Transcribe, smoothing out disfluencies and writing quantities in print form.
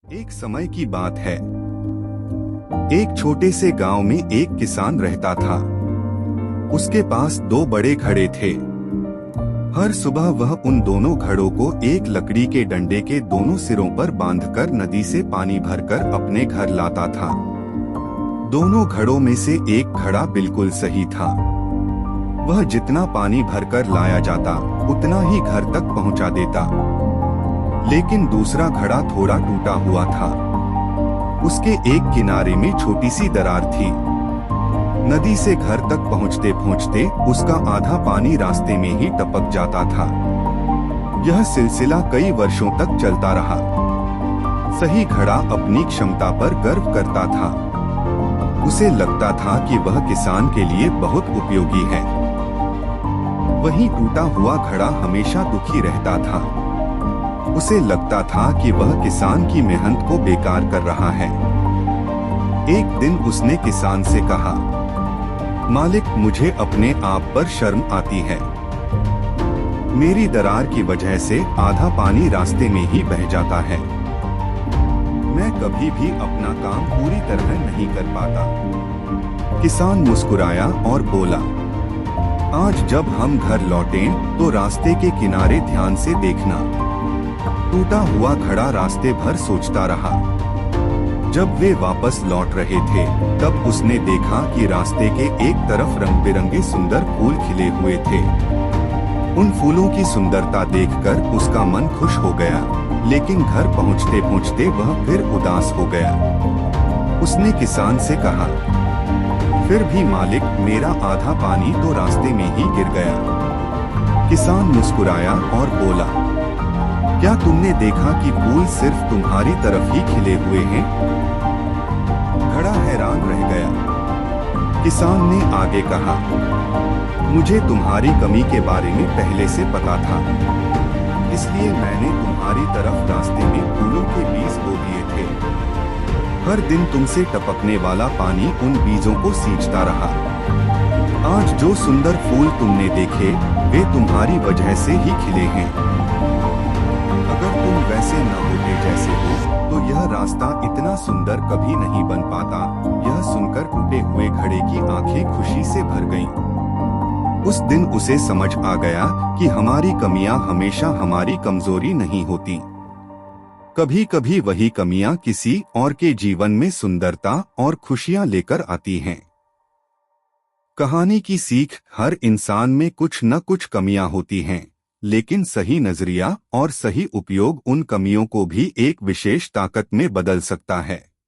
एक समय की बात है। एक छोटे से गांव में एक किसान रहता था। उसके पास दो बड़े घड़े थे। हर सुबह वह उन दोनों घड़ों को एक लकड़ी के डंडे के दोनों सिरों पर बांधकर नदी से पानी भरकर अपने घर लाता था। दोनों घड़ों में से एक घड़ा बिल्कुल सही था। वह जितना पानी भरकर लाया जाता उतना ही घर तक पहुंचा देता। लेकिन दूसरा घड़ा थोड़ा टूटा हुआ था। उसके एक किनारे में छोटी सी दरार थी। नदी से घर तक पहुंचते पहुंचते उसका आधा पानी रास्ते में ही टपक जाता था। यह सिलसिला कई वर्षों तक चलता रहा। सही घड़ा अपनी क्षमता पर गर्व करता था। उसे लगता था कि वह किसान के लिए बहुत उपयोगी है। वहीं टूटा हुआ घड़ा हमेशा दुखी रहता था। उसे लगता था कि वह किसान की मेहनत को बेकार कर रहा है। एक दिन उसने किसान से कहा, मालिक, मुझे अपने आप पर शर्म आती है। मेरी दरार की वजह से आधा पानी रास्ते में ही बह जाता है। मैं कभी भी अपना काम पूरी तरह नहीं कर पाता। किसान मुस्कुराया और बोला, आज जब हम घर लौटें तो रास्ते के किनारे ध्यान से देखना। टूटा हुआ घड़ा रास्ते भर सोचता रहा। जब वे वापस लौट रहे थे तब उसने देखा कि रास्ते के एक तरफ रंग बिरंगे सुंदर फूल खिले हुए थे। उन फूलों की सुंदरता देखकर उसका मन खुश हो गया, लेकिन घर पहुंचते पहुंचते वह फिर उदास हो गया। उसने किसान से कहा, फिर भी मालिक, मेरा आधा पानी तो रास्ते में ही गिर गया। किसान मुस्कुराया और बोला, क्या तुमने देखा कि फूल सिर्फ तुम्हारी तरफ ही खिले हुए हैं? घड़ा हैरान रह गया। किसान ने आगे कहा, मुझे तुम्हारी कमी के बारे में पहले से पता था, इसलिए मैंने तुम्हारी तरफ रास्ते में फूलों के बीज बो दिए थे। हर दिन तुमसे टपकने वाला पानी उन बीजों को सींचता रहा। आज जो सुंदर फूल तुमने देखे वे तुम्हारी वजह से ही खिले हैं। अगर तुम वैसे न होते जैसे हो तो यह रास्ता इतना सुंदर कभी नहीं बन पाता। यह सुनकर टूटे हुए घड़े की आंखें खुशी से भर गईं। उस दिन उसे समझ आ गया कि हमारी कमियां हमेशा हमारी कमजोरी नहीं होती। कभी कभी वही कमियां किसी और के जीवन में सुंदरता और खुशियां लेकर आती हैं। कहानी की सीख, हर इंसान में कुछ न कुछ कमियां होती हैं, लेकिन सही नजरिया और सही उपयोग उन कमियों को भी एक विशेष ताकत में बदल सकता है।